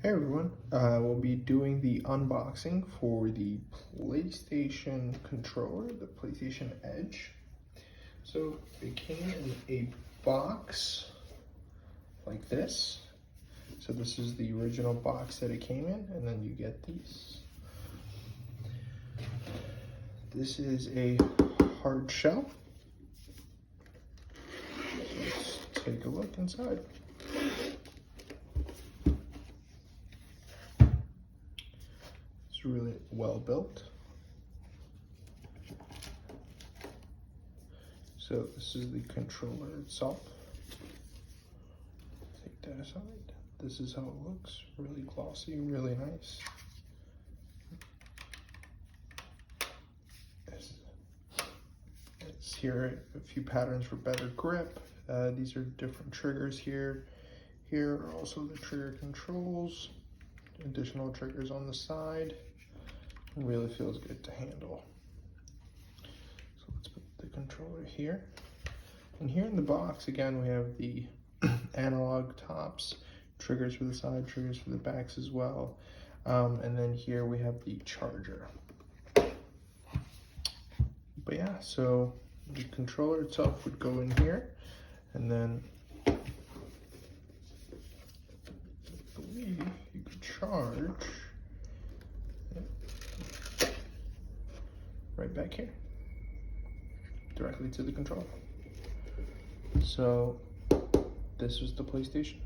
Hey everyone, we'll be doing the unboxing for the PlayStation controller, the PlayStation Edge. So it came in a box like this. So this is the original box that it came in, and then you get these. This is a hard shell. So let's take a look inside. It's really well built. So this is the controller itself. Take that aside. This is how it looks. Really glossy, really nice. It's here a few patterns for better grip. These are different triggers here. Here are also the trigger controls. Additional triggers on the side. It really feels good to handle. So let's put the controller here. And here in the box, again, we have the analog tops, triggers for the side, triggers for the backs as well. And then here we have the charger. But yeah, so the controller itself would go in here, and then I believe you could charge right back here, directly to the controller. So this was the PlayStation.